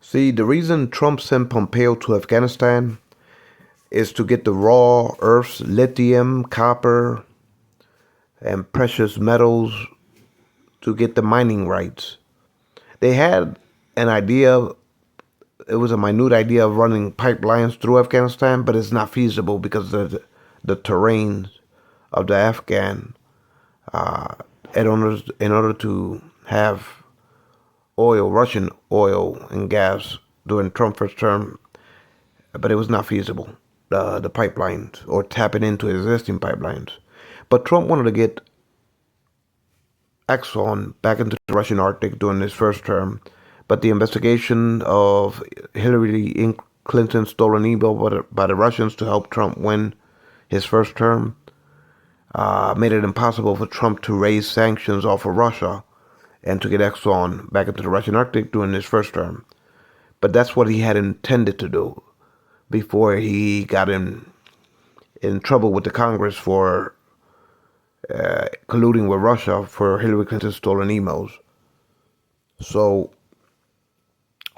See, the reason Trump sent Pompeo to Afghanistan is to get the raw earths, lithium, copper, and precious metals to get the mining rights. They had an idea, it was a minute idea of running pipelines through Afghanistan, but it's not feasible because of the terrain of the Afghan. Uh, in order to have oil, Russian oil and gas during Trump's first term, but it was not feasible, the pipelines or tapping into existing pipelines. But Trump wanted to get Exxon back into the Russian Arctic during his first term, but the investigation of Hillary Clinton's stolen email by the Russians to help Trump win his first term made it impossible for Trump to raise sanctions off of Russia and to get Exxon back into the Russian Arctic during his first term. But that's what he had intended to do before he got in trouble with the Congress for colluding with Russia for Hillary Clinton's stolen emails. So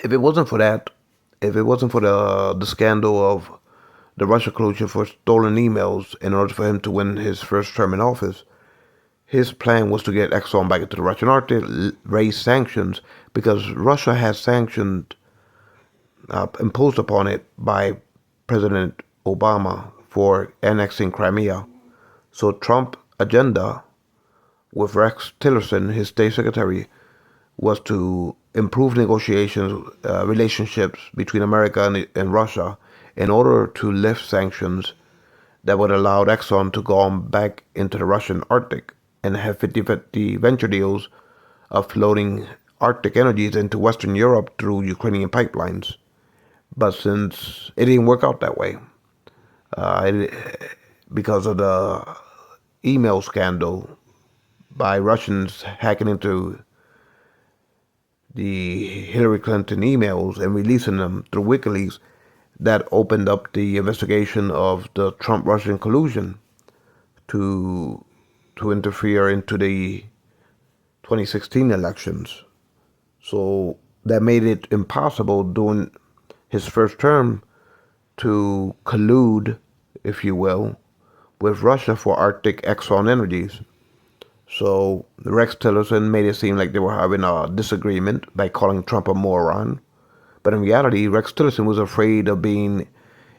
if it wasn't for that, if it wasn't for the scandal of the Russia collusion for stolen emails in order for him to win his first term in office, his plan was to get Exxon back into the Russian Arctic, raise sanctions, because Russia has sanctioned imposed upon it by President Obama for annexing Crimea. So Trump's agenda with Rex Tillerson, his state secretary, was to improve negotiations, relationships between America and Russia in order to lift sanctions that would allow Exxon to go on back into the Russian Arctic and have 50-50 venture deals of floating Arctic energies into Western Europe through Ukrainian pipelines. But since it didn't work out that way, because of the email scandal by Russians hacking into the Hillary Clinton emails and releasing them through WikiLeaks, that opened up the investigation of the Trump-Russian collusion to interfere into the 2016 elections. So that made it impossible during his first term to collude, if you will, with Russia for Arctic Exxon Energies. So Rex Tillerson made it seem like they were having a disagreement by calling Trump a moron. But in reality, Rex Tillerson was afraid of being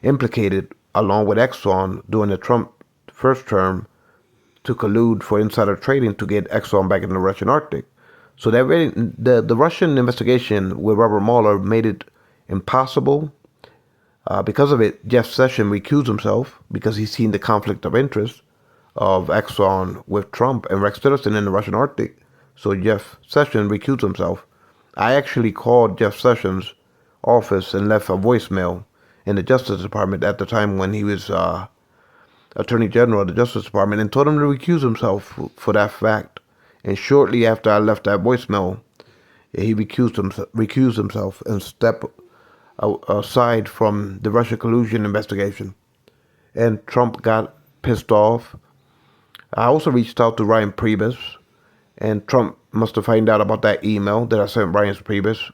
implicated along with Exxon during the Trump first term to collude for insider trading to get Exxon back in the Russian Arctic. So that really, the Russian investigation with Robert Mueller made it impossible. Because of it, Jeff Sessions recused himself because he's seen the conflict of interest of Exxon with Trump and Rex Tillerson in the Russian Arctic. So Jeff Sessions recused himself. I actually called Jeff Sessions' office and left a voicemail in the Justice Department at the time when he was Attorney General of the Justice Department and told him to recuse himself for that fact. And shortly after I left that voicemail, he recused himself and stepped aside from the Russia collusion investigation. And Trump got pissed off. I also reached out to Ryan Priebus, and Trump must have found out about that email that I sent Ryan Priebus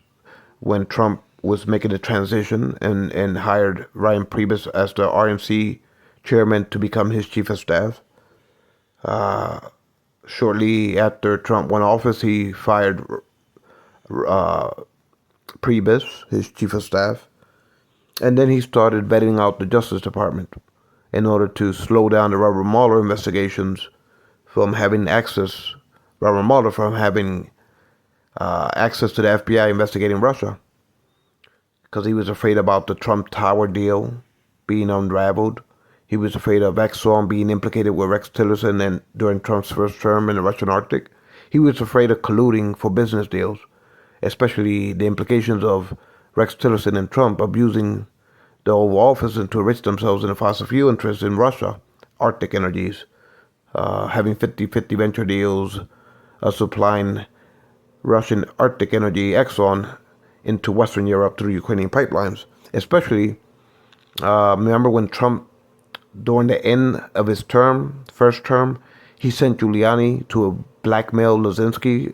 when Trump was making the transition and hired Ryan Priebus as the RNC chairman to become his chief of staff. Shortly after Trump won office, he fired Priebus, his chief of staff, and then he started vetting out the Justice Department in order to slow down the Robert Mueller investigations from having access, Robert Mueller from having access to the FBI investigating Russia, because he was afraid about the Trump Tower deal being unraveled. He was afraid of Exxon being implicated with Rex Tillerson and during Trump's first term in the Russian Arctic. He was afraid of colluding for business deals, especially the implications of Rex Tillerson and Trump abusing the Oval Office and to enrich themselves in the fossil fuel interests in Russia, Arctic energies, having 50-50 venture deals, supplying Russian Arctic energy, Exxon, into Western Europe through Ukrainian pipelines. Especially, remember when Trump, during the end of his term, first term, he sent Giuliani to blackmail Luzinski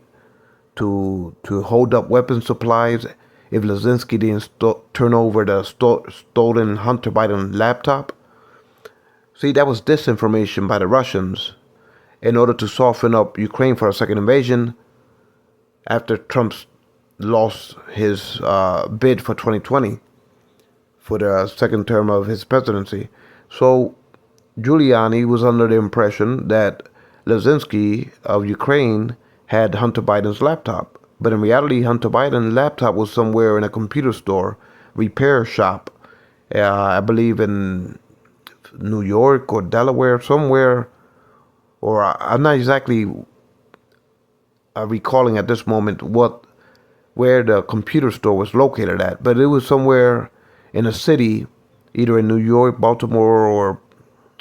to hold up weapons supplies if Lazinski didn't turn over the stolen Hunter Biden laptop. See, that was disinformation by the Russians in order to soften up Ukraine for a second invasion after Trump lost his bid for 2020 for the second term of his presidency. So Giuliani was under the impression that Lazinski of Ukraine had Hunter Biden's laptop. But in reality, Hunter Biden's laptop was somewhere in a computer store, repair shop, I believe in New York or Delaware, somewhere, or I'm not exactly recalling at this moment where the computer store was located at, but it was somewhere in a city, either in New York, Baltimore, or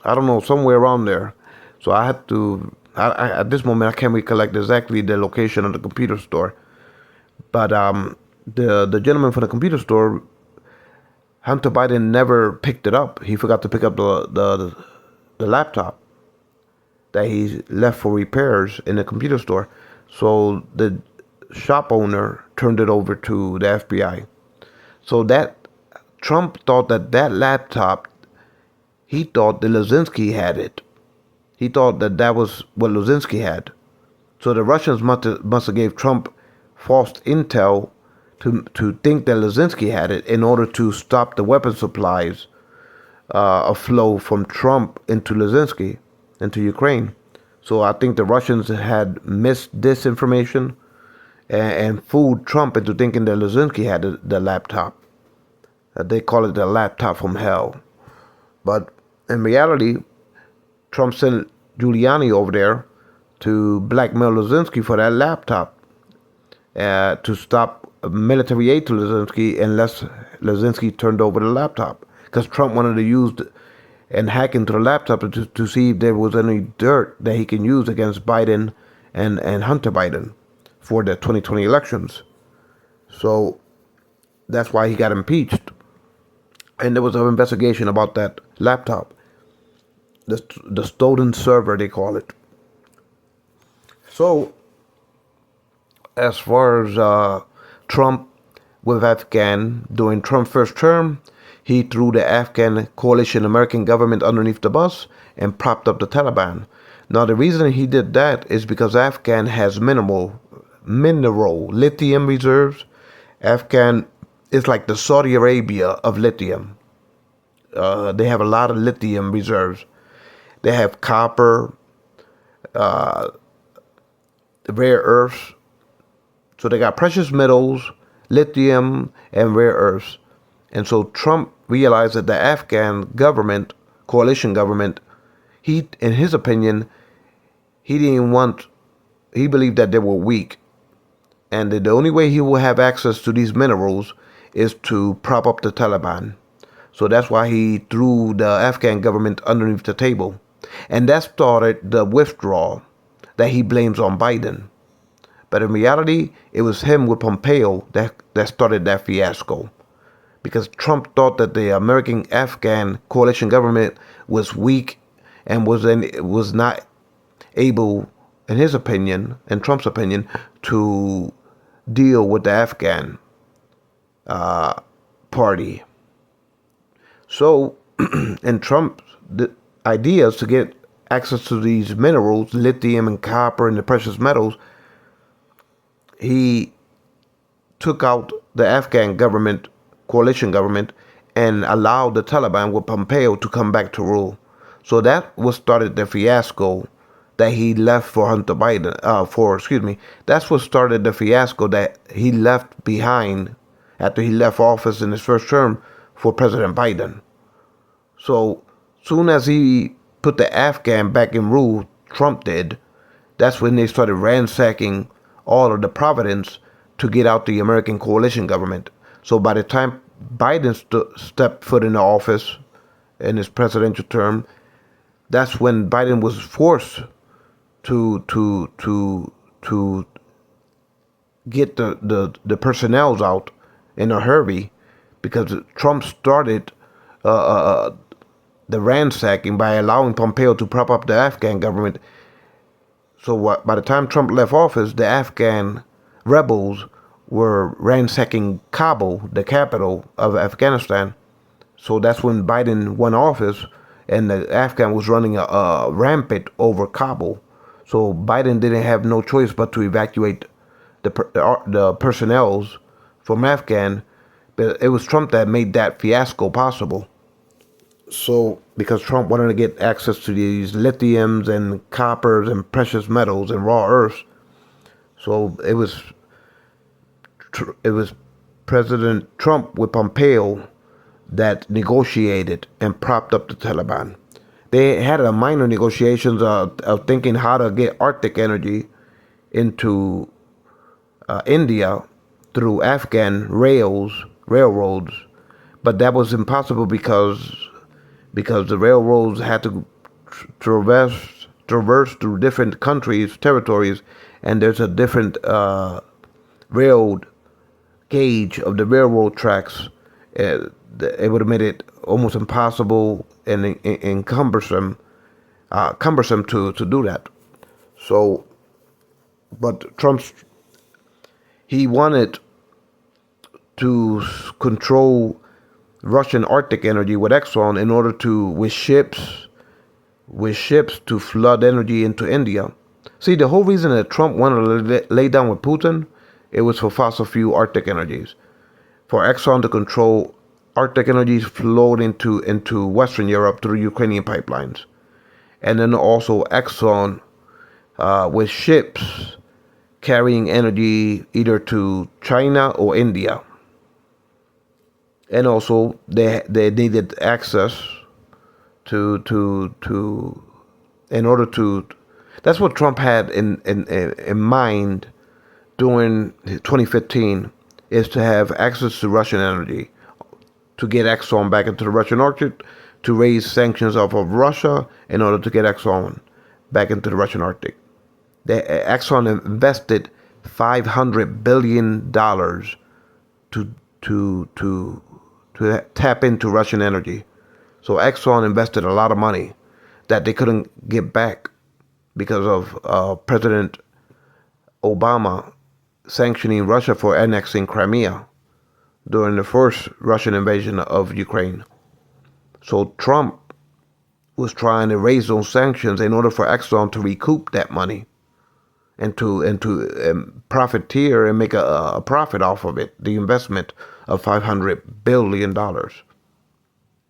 I don't know, somewhere around there. So I had to, at this moment, I can't recollect exactly the location of the computer store. But the gentleman from the computer store, Hunter Biden never picked it up. He forgot to pick up the laptop that he left for repairs in the computer store. So the shop owner turned it over to the FBI. So that Trump thought that laptop, he thought that Lazinski had it. He thought that was what Lazinski had. So the Russians must have gave Trump false intel to think that Lazinski had it in order to stop the weapon supplies flow from Trump into Lazinski, into Ukraine. So I think the Russians had missed this information and fooled Trump into thinking that Lazinski had the laptop. They call it the laptop from hell. But in reality, Trump sent Giuliani over there to blackmail Lazinski for that laptop to stop military aid to Lazinski unless Lazinski turned over the laptop. Because Trump wanted to use and hack into the laptop to see if there was any dirt that he can use against Biden and Hunter Biden for the 2020 elections. So that's why he got impeached. And there was an investigation about that laptop, the stolen server, they call it. So as far as Trump with Afghan, during Trump's first term, he threw the Afghan coalition American government underneath the bus and propped up the Taliban. Now, the reason he did that is because Afghan has mineral lithium reserves. Afghan is like the Saudi Arabia of lithium. They have a lot of lithium reserves. They have copper, rare earths. So they got precious metals, lithium, and rare earths. And so Trump realized that the Afghan government, coalition government, in his opinion, he believed that they were weak. And the only way he will have access to these minerals is to prop up the Taliban. So that's why he threw the Afghan government underneath the table. And that started the withdrawal that he blames on Biden. But in reality, it was him with Pompeo that started that fiasco. Because Trump thought that the American-Afghan coalition government was weak and was not able, in his opinion, in Trump's opinion, to deal with the Afghan party. So, in Trump's ideas to get access to these minerals, lithium and copper and the precious metals, he took out the Afghan government, coalition government, and allowed the Taliban with Pompeo to come back to rule. So that was started the fiasco that he left for Hunter Biden. That's what started the fiasco that he left behind after he left office in his first term for President Biden. So soon as he put the Afghan back in rule, Trump did, that's when they started ransacking all of the providence to get out the American coalition government. So by the time Biden stepped foot in the office in his presidential term, that's when Biden was forced to get the personnel out in a hurry, because Trump started the ransacking by allowing Pompeo to prop up the Afghan government. So by the time Trump left office, the Afghan rebels were ransacking Kabul, the capital of Afghanistan. So that's when Biden won office, and the Afghan was running a rampant over Kabul. So Biden didn't have no choice but to evacuate the personnels from Afghan. But it was Trump that made that fiasco possible. So because Trump wanted to get access to these lithiums and coppers and precious metals and raw earths, so it was President Trump with Pompeo that negotiated and propped up the Taliban. They had a minor negotiations of thinking how to get Arctic energy into India through Afghan railroads, but that was impossible because the railroads had to traverse through different countries, territories, and there's a different railroad gauge of the railroad tracks. It would have made it almost impossible and cumbersome to do that. So, but he wanted to control Russian Arctic energy with Exxon in order to with ships to flood energy into India. See, the whole reason that Trump wanted to lay down with Putin, it was for fossil fuel Arctic energies, for Exxon to control Arctic energies flowed into Western Europe through Ukrainian pipelines, and then also Exxon with ships carrying energy either to China or India. And also they needed access to in order to, that's what Trump had in mind during 2015, is to have access to Russian energy, to get Exxon back into the Russian Arctic, to raise sanctions off of Russia in order to get Exxon back into the Russian Arctic. Exxon invested $500 billion to tap into Russian energy. So Exxon invested a lot of money that they couldn't get back because of President Obama sanctioning Russia for annexing Crimea during the first Russian invasion of Ukraine. So Trump was trying to raise those sanctions in order for Exxon to recoup that money and to profiteer and make a profit off of it, the investment of $500 billion.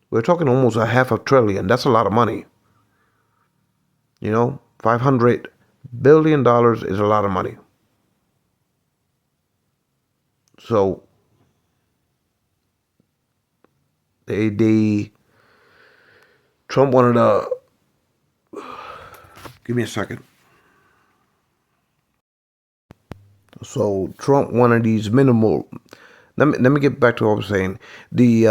We're talking almost a $500 billion. That's a lot of money. You know, $500 billion is a lot of money. So Trump wanted to, give me a second. So Trump wanted these minimal, let me get back to what I was saying. The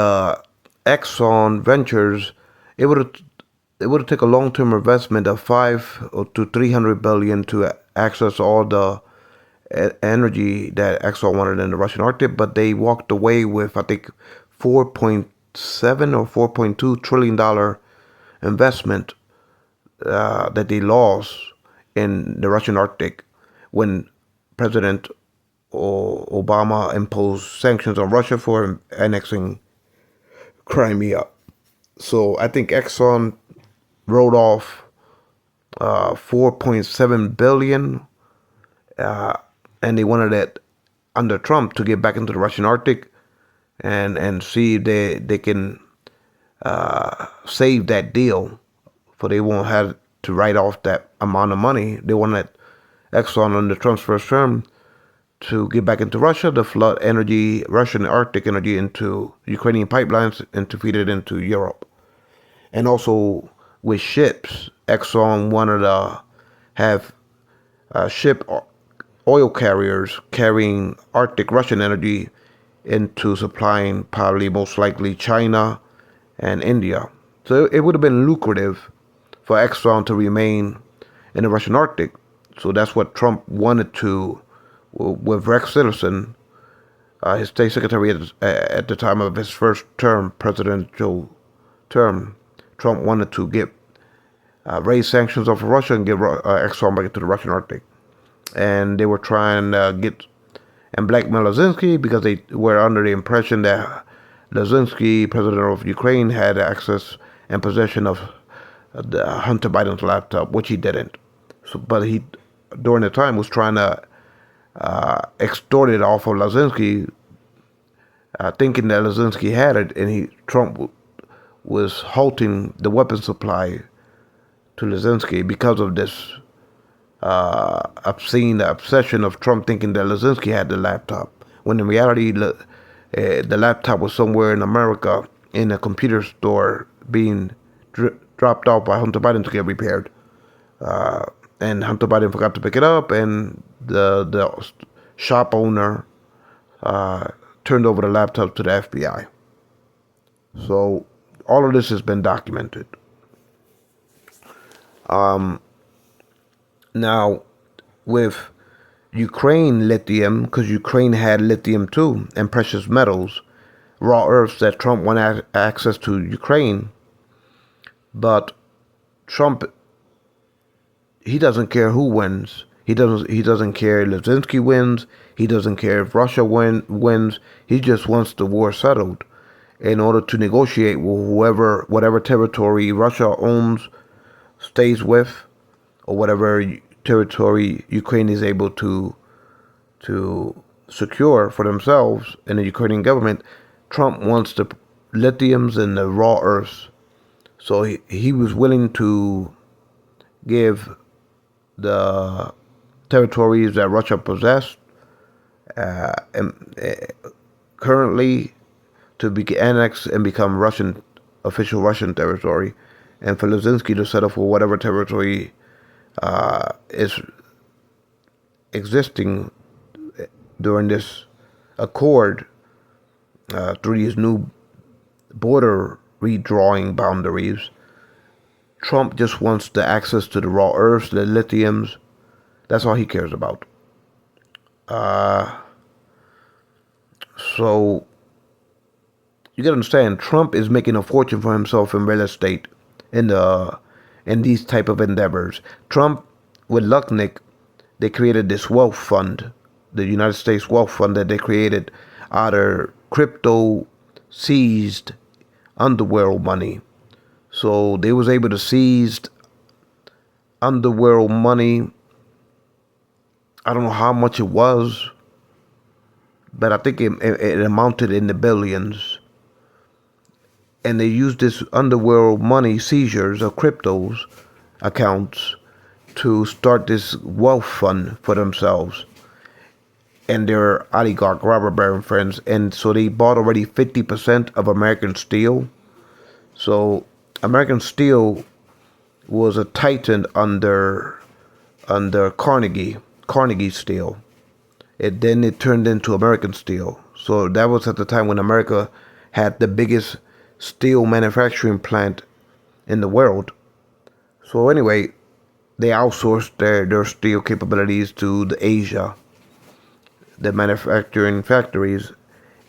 Exxon Ventures, it would have taken a long-term investment of 5 to 300 billion to access all the energy that Exxon wanted in the Russian Arctic, but they walked away with, I think, 4.7 or 4.2 trillion dollar investment that they lost in the Russian Arctic when President Obama imposed sanctions on Russia for annexing Crimea. So I think Exxon wrote off 4.7 billion, and they wanted it under Trump to get back into the Russian Arctic and see if they can save that deal, for they won't have to write off that amount of money. They wanted Exxon under Trump's first term to get back into Russia, to flood Russian Arctic energy into Ukrainian pipelines and to feed it into Europe. And also with ships, Exxon wanted to have ship oil carriers carrying Arctic Russian energy into supplying probably most likely China and India. So it would have been lucrative for Exxon to remain in the Russian Arctic. So that's what Trump wanted to, with Rex Tillerson, his state secretary at the time of his first term, presidential term. Trump wanted to raise sanctions off of Russia and get Exxon back into the Russian Arctic. And they were trying to get and blackmail Lazinski because they were under the impression that Lazinski, president of Ukraine, had access and possession of Hunter Biden's laptop, which he didn't. So, but he, during the time, was trying to extort it off of Lazinski, thinking that Lazinski had it, and Trump was halting the weapon supply to Lazinski because of this obscene obsession of Trump thinking that Lazinski had the laptop, when in reality the laptop was somewhere in America in a computer store being dropped off by Hunter Biden to get repaired. And Hunter Biden forgot to pick it up, and the shop owner turned over the laptop to the FBI. So all of this has been documented. Now, with Ukraine lithium, because Ukraine had lithium too, and precious metals, raw earths that Trump wanted access to Ukraine, but Trump, he doesn't care who wins. He doesn't care if Lazinski wins. He doesn't care if Russia wins. He just wants the war settled in order to negotiate with whatever territory Russia owns, stays with, or whatever territory Ukraine is able to secure for themselves and the Ukrainian government. Trump wants the lithiums and the raw earths. So he was willing to give the territories that Russia possessed currently to be annexed and become official Russian territory, and for Lazinski to settle for whatever territory is existing during this accord through these new border redrawing boundaries. Trump just wants the access to the raw earths, the lithiums. That's all he cares about. So you gotta understand, Trump is making a fortune for himself in real estate, in these type of endeavors. Trump, with Lucknick, they created this wealth fund, the United States Wealth Fund, that they created out of crypto seized underworld money. So they was able to seize underworld money. I don't know how much it was, but I think it amounted in the billions. And they used this underworld money seizures of cryptos accounts to start this wealth fund for themselves and their oligarch robber baron friends. And so they bought already 50% of American Steel. So American Steel was a titan under Carnegie Steel. Then it turned into American Steel. So that was at the time when America had the biggest steel manufacturing plant in the world. So anyway, they outsourced their steel capabilities to Asia, the manufacturing factories.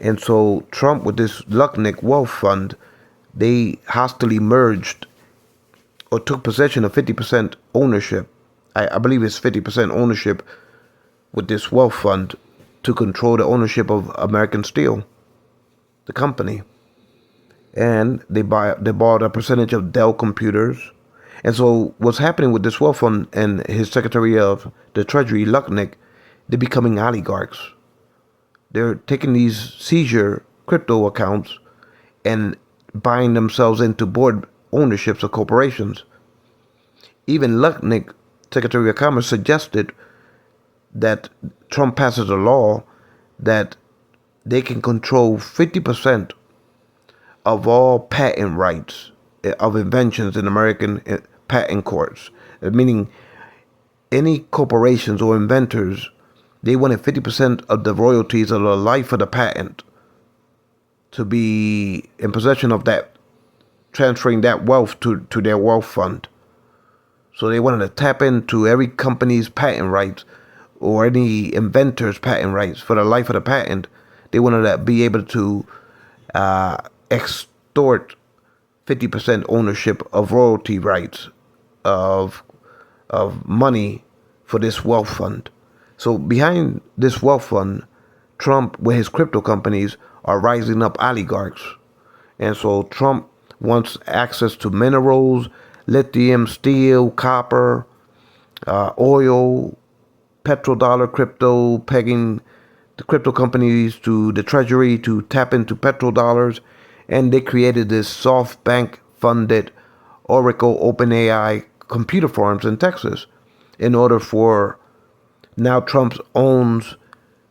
And so Trump, with this Lucknick Wealth Fund, they hostily merged or took possession of 50% ownership. I believe it's 50% ownership with this wealth fund to control the ownership of American Steel, the company. And they bought a percentage of Dell computers. And so what's happening with this wealth fund and his Secretary of the Treasury, Lucknick, they're becoming oligarchs. They're taking these seizure crypto accounts and buying themselves into board ownerships of corporations. Even Lucknick, Secretary of Commerce, suggested that Trump passes a law that they can control 50% of all patent rights of inventions in American patent courts. Meaning any corporations or inventors, they wanted 50% of the royalties of the life of the patent to be in possession of that, transferring that wealth to their wealth fund. So they wanted to tap into every company's patent rights or any inventor's patent rights for the life of the patent. They wanted to be able to extort 50% ownership of royalty rights of money for this wealth fund. So behind this wealth fund, Trump, with his crypto companies, are rising up oligarchs. And so Trump wants access to minerals, lithium, steel, copper, oil, petrodollar crypto, pegging the crypto companies to the treasury to tap into petrodollars. And they created this SoftBank funded Oracle OpenAI computer farms in Texas in order for now Trump owns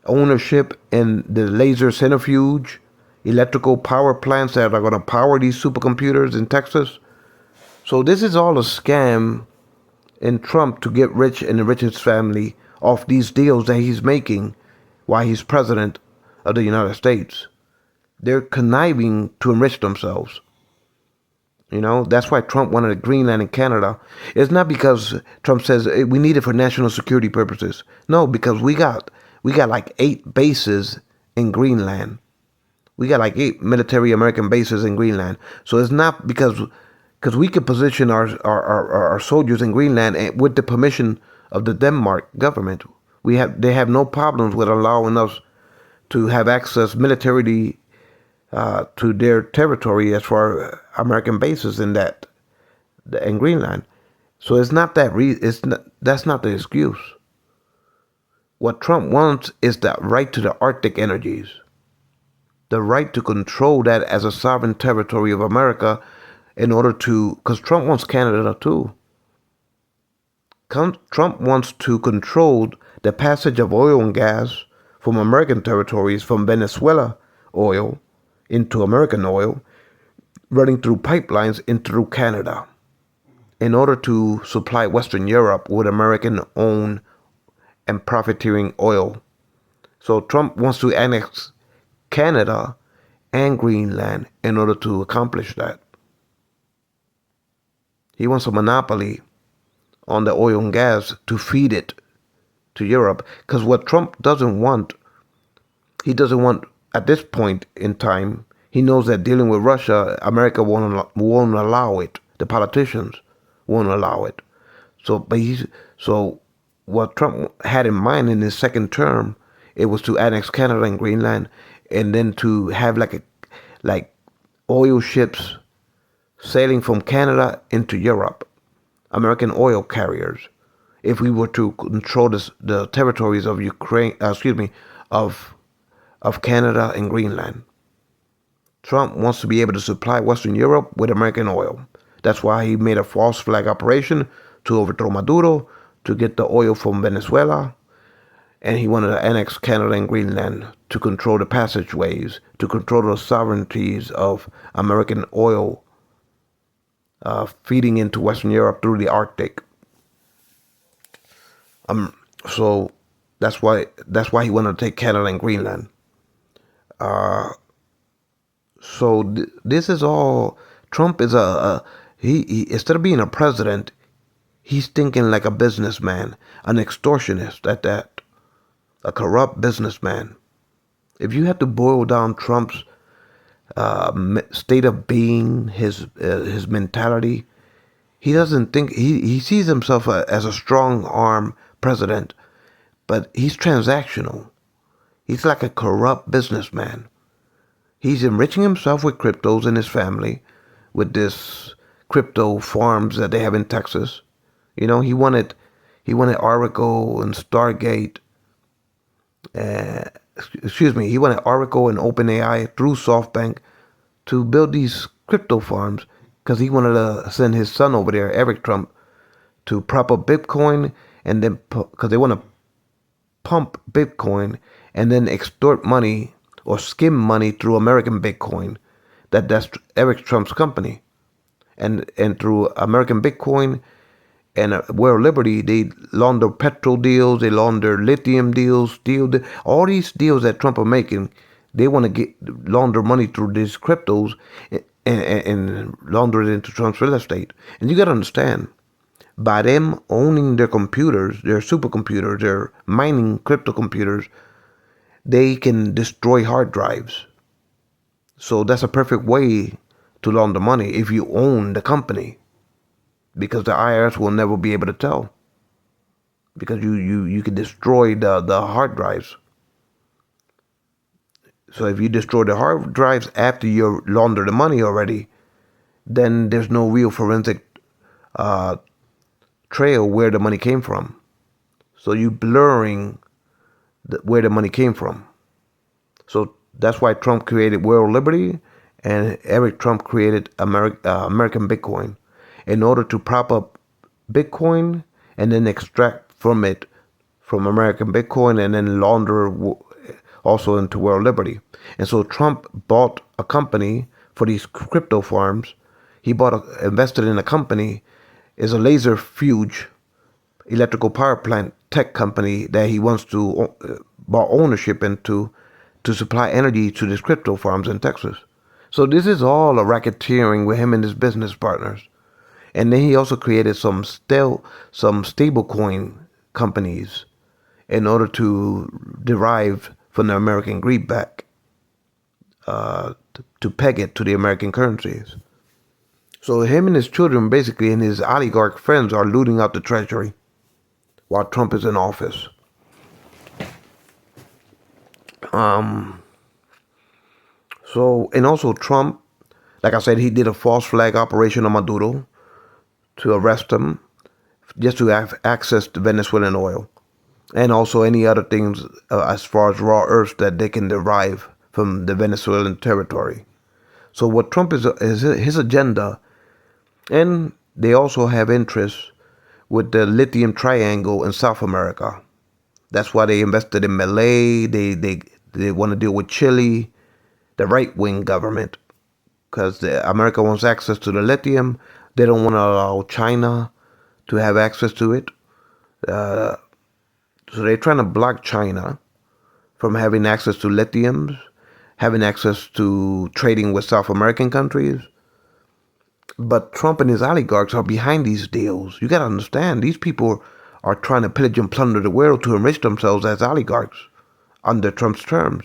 ownership in the laser centrifuge, electrical power plants that are going to power these supercomputers in Texas. So this is all a scam in Trump to get rich and enrich his family off these deals that he's making while he's president of the United States. They're conniving to enrich themselves. That's why Trump wanted Greenland in Canada. It's not because Trump says we need it for national security purposes. No, because we got like 8 bases in Greenland. We got like 8 military American bases in Greenland. So it's not because we can position our soldiers in Greenland with the permission of the Denmark government. They have no problems with allowing us to have access militarily to their territory as far American bases in Greenland. So it's not that that's not the excuse. What Trump wants is the right to the Arctic energies, the right to control that as a sovereign territory of America, in order to, because Trump wants Canada too. Trump wants to control the passage of oil and gas from American territories, from Venezuela oil into American oil, running through pipelines into through Canada, in order to supply Western Europe with American-owned and profiteering oil. So Trump wants to annex Canada and Greenland in order to accomplish that. He wants a monopoly on the oil and gas to feed it to Europe. Because what Trump doesn't want, he doesn't want at this point in time, he knows that dealing with Russia, America won't allow it. The politicians won't allow it. So what Trump had in mind in his second term, it was to annex Canada and Greenland, and then to have like oil ships sailing from Canada into Europe, American oil carriers. If we were to control the territories of of Canada and Greenland, Trump wants to be able to supply Western Europe with American oil. That's why he made a false flag operation to overthrow Maduro, to get the oil from Venezuela, and he wanted to annex Canada and Greenland to control the passageways, to control the sovereignties of American oil feeding into Western Europe through the Arctic. So that's why he wanted to take Canada and Greenland. This is all. Trump is he instead of being a president, he's thinking like a businessman, an extortionist at that, a corrupt businessman. If you had to boil down Trump's state of being, his mentality, he doesn't think he sees himself as a strong arm president, but he's transactional. He's like a corrupt businessman. He's enriching himself with cryptos and his family, with this crypto farms that they have in Texas. He wanted Oracle and Stargate. He wanted Oracle and OpenAI through SoftBank to build these crypto farms, because he wanted to send his son over there, Eric Trump, to prop up Bitcoin, and then because they want to pump Bitcoin and then extort money or skim money through American Bitcoin. That's Eric Trump's company, and through American Bitcoin and World Liberty, they launder petrol deals, they launder lithium deals, all these deals that Trump are making. They want to launder money through these cryptos and launder it into Trump's real estate. And you got to understand, by them owning their computers, their supercomputers, their mining crypto computers, they can destroy hard drives. So that's a perfect way to launder money if you own the company, because the IRS will never be able to tell, because you can destroy the hard drives. So if you destroy the hard drives after you launder the money already, then there's no real forensic uh, trail where the money came from. So you blurring where the money came from. So that's why Trump created World Liberty and Eric Trump created American Bitcoin in order to prop up Bitcoin and then extract from it from American Bitcoin and then launder also into World Liberty. And so Trump bought a company for these crypto farms. He invested in a company, is a laser fuge electrical power plant tech company that he wants to buy ownership into to supply energy to these crypto farms in Texas. So this is all a racketeering with him and his business partners. And then he also created some stablecoin companies in order to derive from the American greenback to peg it to the American currencies. So him and his children basically and his oligarch friends are looting out the treasury while Trump is in office. So, and also Trump, like I said, he did a false flag operation on Maduro to arrest him just to have access to Venezuelan oil and also any other things as far as raw earths that they can derive from the Venezuelan territory. So what Trump is his agenda, and they also have interests with the lithium triangle in South America. That's why they invested in Malay. They want to deal with Chile, the right-wing government, because America wants access to the lithium. They don't want to allow China to have access to it. So they're trying to block China from having access to lithiums, having access to trading with South American countries. But Trump and his oligarchs are behind these deals. You got to understand, these people are trying to pillage and plunder the world to enrich themselves as oligarchs under Trump's terms.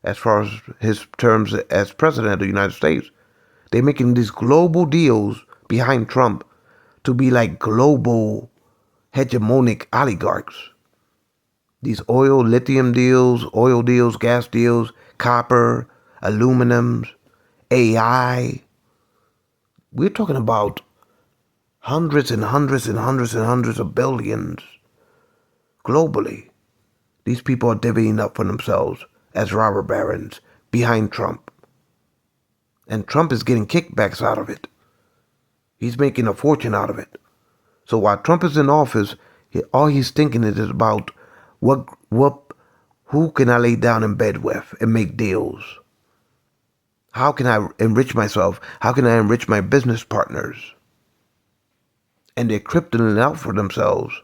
As far as his terms as president of the United States, they're making these global deals behind Trump to be like global hegemonic oligarchs. These lithium deals, oil deals, gas deals, copper, aluminums, AI. We're talking about hundreds and hundreds and hundreds and hundreds of billions globally. These people are divvying up for themselves as robber barons behind Trump. And Trump is getting kickbacks out of it. He's making a fortune out of it. So while Trump is in office, all he's thinking is about who can I lay down in bed with and make deals? How can I enrich myself? How can I enrich my business partners? And they're crypting it out for themselves.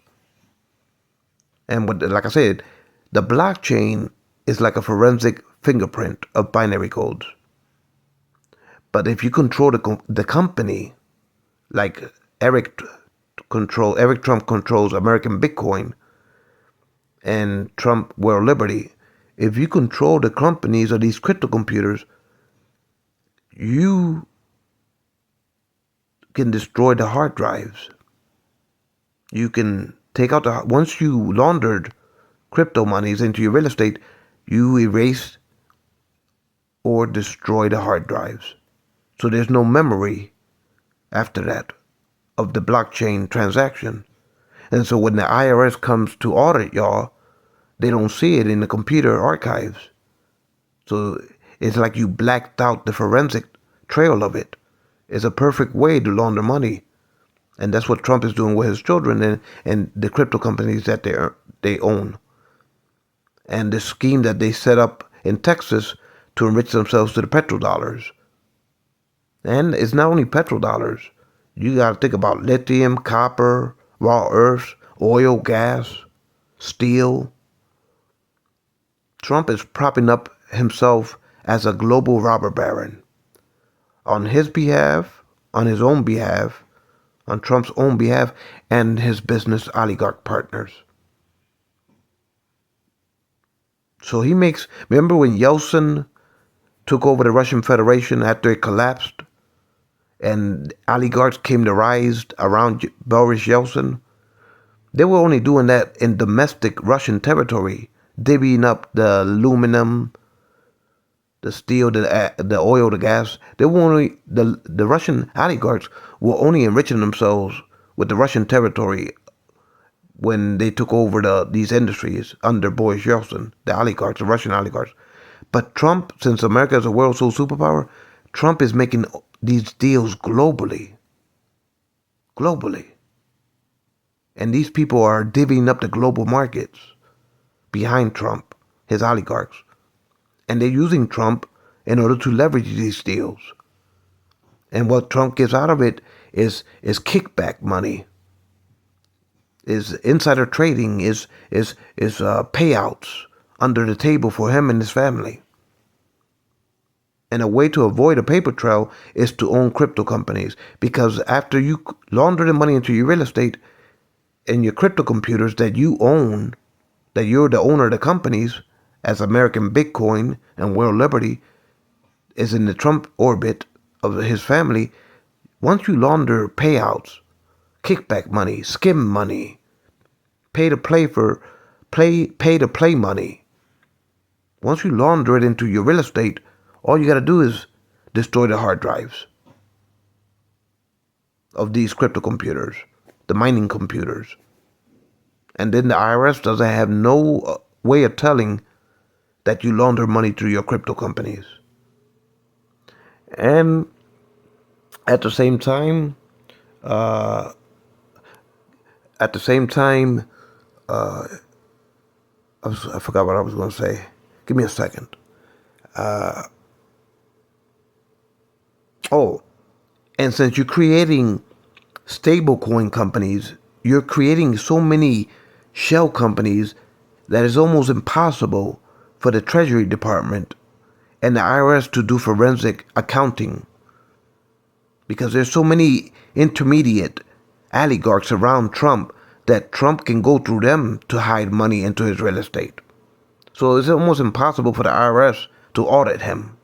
And like I said, the blockchain is like a forensic fingerprint of binary codes. But if you control the company, like Eric Trump controls American Bitcoin and Trump World Liberty, if you control the companies of these crypto computers, you can destroy the hard drives. You can take out once you laundered crypto monies into your real estate, you erase or destroy the hard drives. So there's no memory after that of the blockchain transaction. And so when the IRS comes to audit y'all, they don't see it in the computer archives. So it's like you blacked out the forensic trail of it. It's a perfect way to launder money. And that's what Trump is doing with his children and the crypto companies that they own. And the scheme that they set up in Texas to enrich themselves to the petrodollars. And it's not only petrodollars. You got to think about lithium, copper, raw earths, oil, gas, steel. Trump is propping up himself as a global robber baron. On his behalf, on his own behalf, on Trump's own behalf, and his business oligarch partners. So remember when Yeltsin took over the Russian Federation after it collapsed and oligarchs came to rise around Boris Yeltsin? They were only doing that in domestic Russian territory, divvying up the aluminum, the steel, the oil, the gas. They were only the Russian oligarchs were only enriching themselves with the Russian territory when they took over these industries under Boris Yeltsin, the oligarchs, the Russian oligarchs. But Trump, since America is a world sole superpower, Trump is making these deals globally. Globally. And these people are divvying up the global markets behind Trump, his oligarchs. And they're using Trump in order to leverage these deals. And what Trump gets out of it is kickback money, is insider trading, is payouts under the table for him and his family. And a way to avoid a paper trail is to own crypto companies, because after you launder the money into your real estate and your crypto computers that you own, that you're the owner of the companies, as American Bitcoin and World Liberty is in the Trump orbit of his family, once you launder payouts, kickback money, skim money, pay to play money, once you launder it into your real estate, all you got to do is destroy the hard drives of these crypto computers, the mining computers. And then the IRS doesn't have no way of telling that you launder money through your crypto companies. And at the same time, I forgot what I was going to say. Give me a second. And since you're creating stablecoin companies, you're creating so many shell companies that it's almost impossible for the Treasury Department and the IRS to do forensic accounting, because there's so many intermediate oligarchs around Trump that Trump can go through them to hide money into his real estate. So it's almost impossible for the IRS to audit him,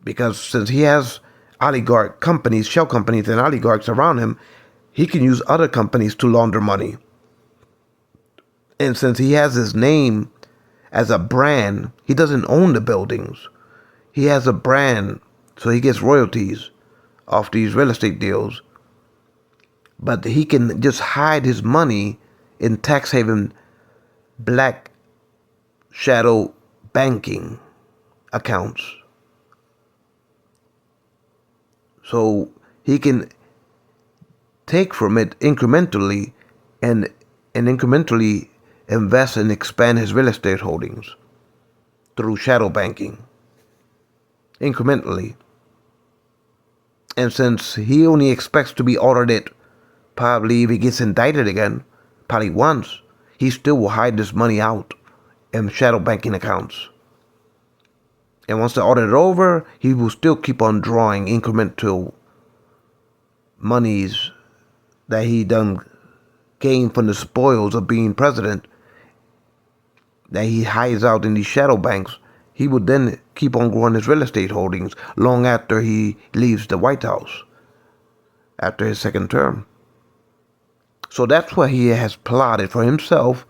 because since he has oligarch companies, shell companies, and oligarchs around him, he can use other companies to launder money. And since he has his name as a brand, he doesn't own the buildings. He has a brand, so he gets royalties off these real estate deals. But he can just hide his money in tax haven black shadow banking accounts. So he can take from it incrementally and incrementally invest and expand his real estate holdings through shadow banking incrementally. And since he only expects to be audited, probably if he gets indicted again, probably once, he still will hide this money out in shadow banking accounts. And once the audit is over, he will still keep on drawing incremental monies that he done gained from the spoils of being president, that he hides out in these shadow banks. He would then keep on growing his real estate holdings long after he leaves the White House, after his second term. So that's what he has plotted for himself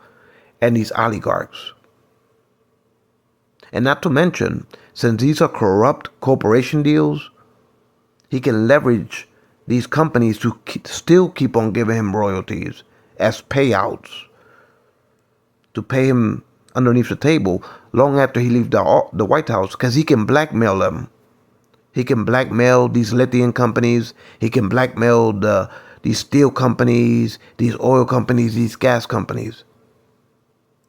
and these oligarchs. And not to mention, since these are corrupt corporation deals, he can leverage these companies to still keep on giving him royalties as payouts, to pay him underneath the table long after he leaves the White House, because he can blackmail them. He can blackmail these lithium companies. He can blackmail these steel companies, these oil companies, these gas companies.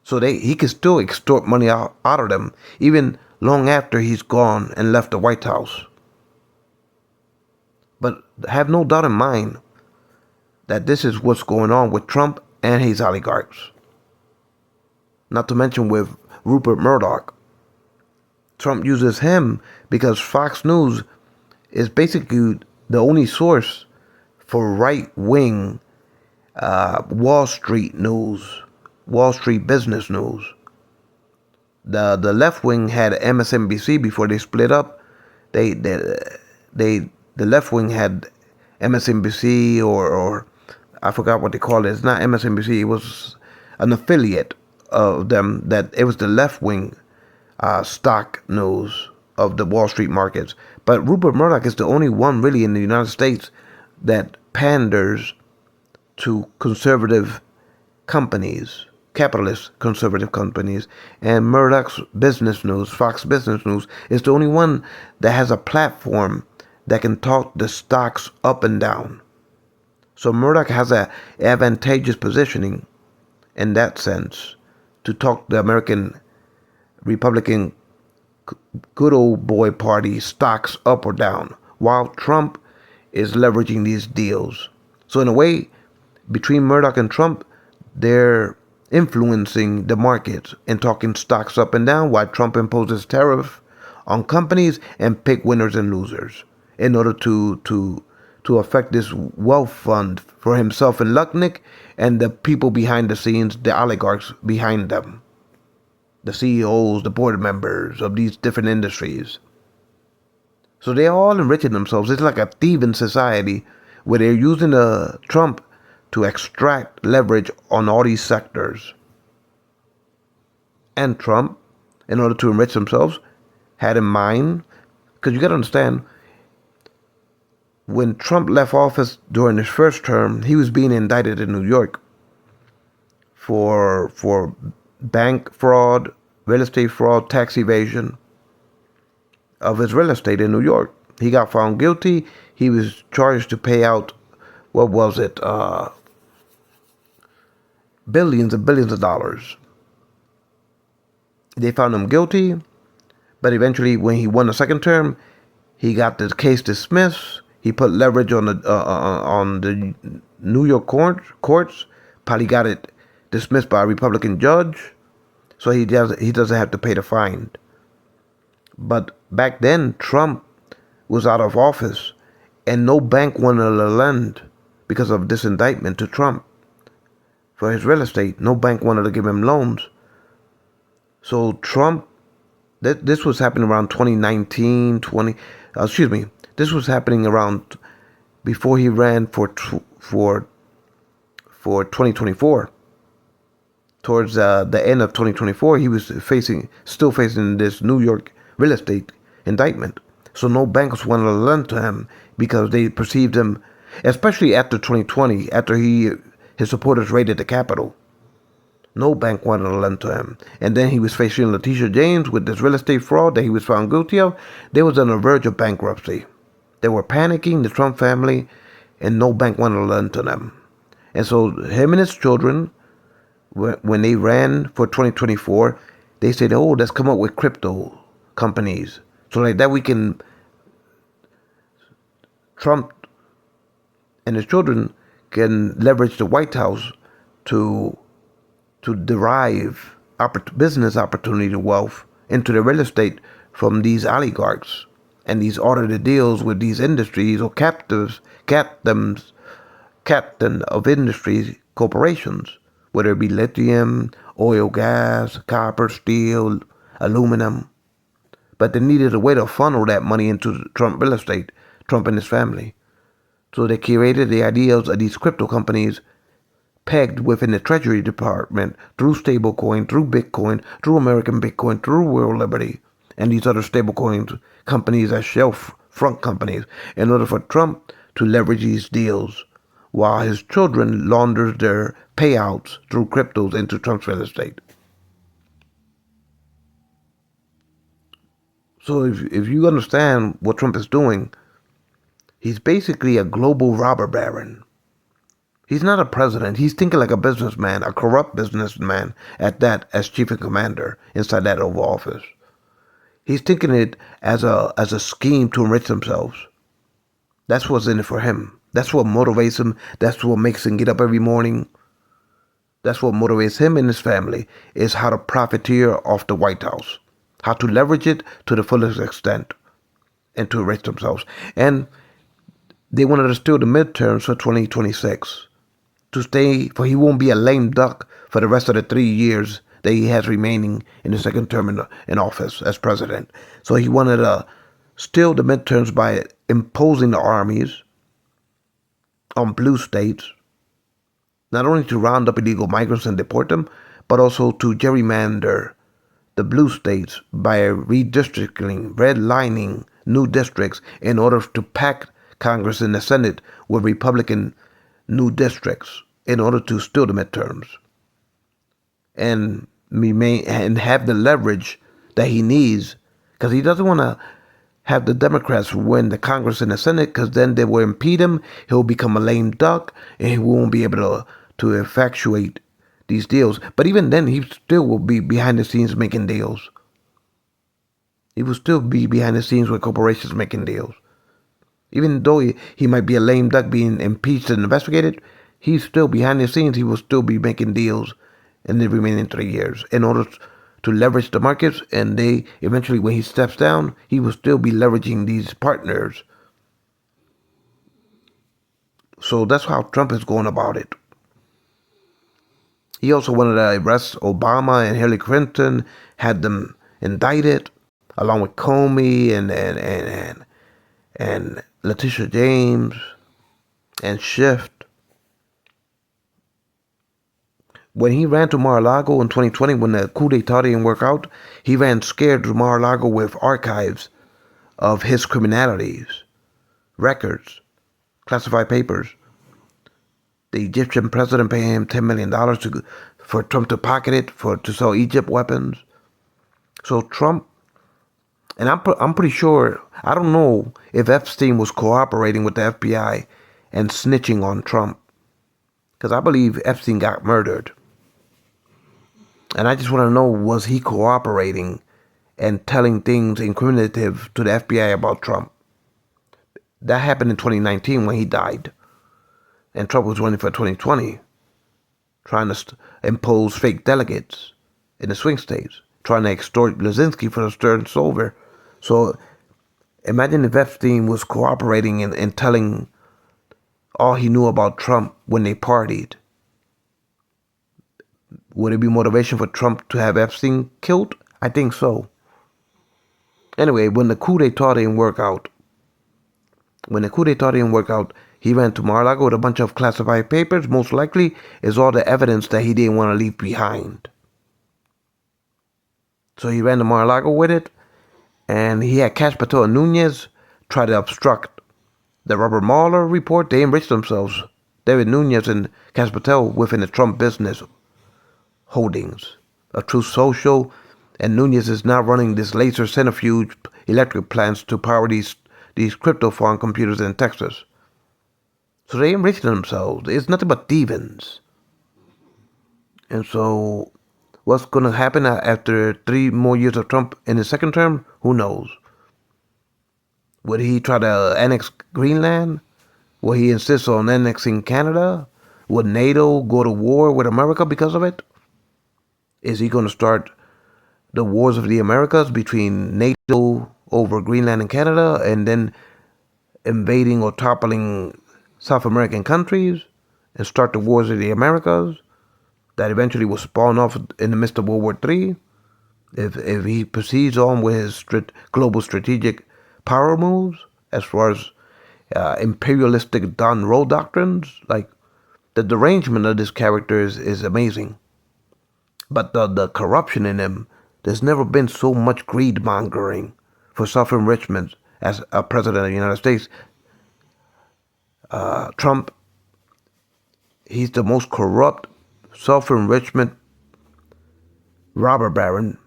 So he can still extort money out of them, even long after he's gone and left the White House. But have no doubt in mind that this is what's going on with Trump and his oligarchs. Not to mention with Rupert Murdoch. Trump uses him because Fox News is basically the only source for right-wing Wall Street news, Wall Street business news. The left wing had MSNBC before they split up. The left wing had MSNBC or I forgot what they called it. It's not MSNBC. It was an affiliate of them. That it was the left wing stock news of the Wall Street markets. But Rupert Murdoch is the only one really in the United States that panders to conservative companies, capitalist conservative companies. And Murdoch's Business News, Fox Business News, is the only one that has a platform that can talk the stocks up and down. So Murdoch has a advantageous positioning in that sense to talk the American Republican good old boy party stocks up or down, while Trump is leveraging these deals. So in a way, between Murdoch and Trump, they're influencing the markets and talking stocks up and down, while Trump imposes tariff on companies and pick winners and losers in order to affect this wealth fund for himself and Lucknick and the people behind the scenes, the oligarchs behind them, the CEOs, the board members of these different industries. So they're all enriching themselves. It's like a thieving society where they're using Trump to extract leverage on all these sectors. And Trump, in order to enrich themselves, had in mind, because you got to understand, when Trump left office during his first term, he was being indicted in New York for bank fraud, real estate fraud, tax evasion of his real estate in New York. He got found guilty. He was charged to pay out, what was it, billions and billions of dollars. They found him guilty, but eventually when he won the second term, he got the case dismissed. He put leverage on the New York courts. Probably got it dismissed by a Republican judge, so he doesn't have to pay the fine. But back then, Trump was out of office, and no bank wanted to lend because of this indictment to Trump for his real estate. No bank wanted to give him loans. So Trump, this was happening around 2019, this was happening around before he ran for 2024. Towards the end of 2024, he was still facing this New York real estate indictment. So no banks wanted to lend to him because they perceived him, especially after 2020, after his supporters raided the Capitol. No bank wanted to lend to him. And then he was facing Letitia James with this real estate fraud that he was found guilty of. They was on the verge of bankruptcy. They were panicking, the Trump family, and no bank wanted to lend to them. And so him and his children, when they ran for 2024, they said, oh, let's come up with crypto companies. So like that we can, Trump and his children can leverage the White House to derive business opportunity wealth into the real estate from these oligarchs and these audited deals with these industries or captain of industries corporations, whether it be lithium, oil, gas, copper, steel, aluminum. But they needed a way to funnel that money into Trump real estate, Trump and his family. So they created the ideas of these crypto companies pegged within the Treasury Department through stablecoin, through Bitcoin, through American Bitcoin, through World Liberty, and these other stablecoin companies as shelf front companies in order for Trump to leverage these deals while his children laundered their payouts through cryptos into Trump's real estate. So if you understand what Trump is doing, he's basically a global robber baron. He's not a president. He's thinking like a businessman, a corrupt businessman at that, as chief and commander inside that Oval Office. He's thinking it as a scheme to enrich themselves. That's what's in it for him. That's what motivates him. That's what makes him get up every morning. That's what motivates him and his family, is how to profiteer off the White House, how to leverage it to the fullest extent and to enrich themselves. And they wanted to steal the midterms for 2026 to stay, for he won't be a lame duck for the rest of the 3 years that he has remaining in the second term in office as president. So he wanted to steal the midterms by imposing the armies on blue states, not only to round up illegal migrants and deport them, but also to gerrymander the blue states by redistricting, redlining new districts in order to pack Congress and the Senate with Republican new districts in order to steal the midterms and have the leverage that he needs, because he doesn't want to have the Democrats win the Congress and the Senate, because then they will impede him. He'll become a lame duck, and he won't be able to effectuate these deals. But even then, he still will be behind the scenes making deals. He will still be behind the scenes with corporations making deals. Even though he might be a lame duck being impeached and investigated, he's still behind the scenes. He will still be making deals in the remaining 3 years in order to leverage the markets. And they eventually, when he steps down, he will still be leveraging these partners. So that's how Trump is going about it. He also wanted to arrest Obama and Hillary Clinton, had them indicted, along with Comey and Letitia James and Schiff. When he ran to Mar-a-Lago in 2020, when the coup d'etat didn't work out, he ran scared to Mar-a-Lago with archives of his criminalities, records, classified papers. The Egyptian president paid him $10 million for Trump to pocket it, to sell Egypt weapons. So Trump, and I'm pretty sure, I don't know if Epstein was cooperating with the FBI and snitching on Trump, because I believe Epstein got murdered. And I just want to know, was he cooperating and telling things incriminative to the FBI about Trump? That happened in 2019 when he died. And Trump was running for 2020, trying to impose fake delegates in the swing states, trying to extort Brzezinski for the Stern Silver. So imagine if Epstein was cooperating and telling all he knew about Trump when they partied. Would it be motivation for Trump to have Epstein killed? I think so. Anyway, when the coup d'etat didn't work out, he ran to Mar-a-Lago with a bunch of classified papers. Most likely is all the evidence that he didn't want to leave behind. So he ran to Mar-a-Lago with it, and he had Cash Patel and Nunez try to obstruct the Robert Mueller report. They enriched themselves, David Nunez and Cash Patel, within the Trump business holdings of Truth Social, and Nunez is now running this laser centrifuge electric plants to power these crypto farm computers in Texas. So they enriched themselves. It's nothing but thievings. And so what's going to happen after 3 more years of Trump in his second term? Who knows? Would he try to annex Greenland? Will he insist on annexing Canada? Would NATO go to war with America because of it? Is he going to start the wars of the Americas between NATO over Greenland and Canada, and then invading or toppling South American countries and start the wars of the Americas that eventually will spawn off in the midst of World War III? If he proceeds on with his global strategic power moves, as far as imperialistic Don Rowe doctrines, like the derangement of this character is amazing. But the corruption in him, there's never been so much greed mongering for self-enrichment as a president of the United States. Trump, he's the most corrupt, self-enrichment robber baron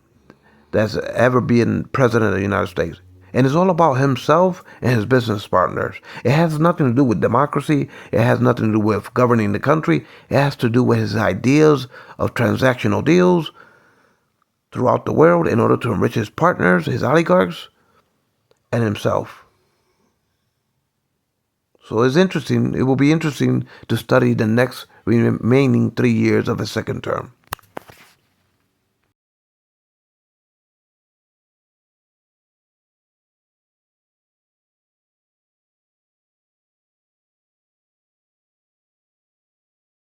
that's ever been president of the United States. And it's all about himself and his business partners. It has nothing to do with democracy. It has nothing to do with governing the country. It has to do with his ideas of transactional deals throughout the world in order to enrich his partners, his oligarchs, and himself. So it's interesting. It will be interesting to study the next remaining 3 years of his second term.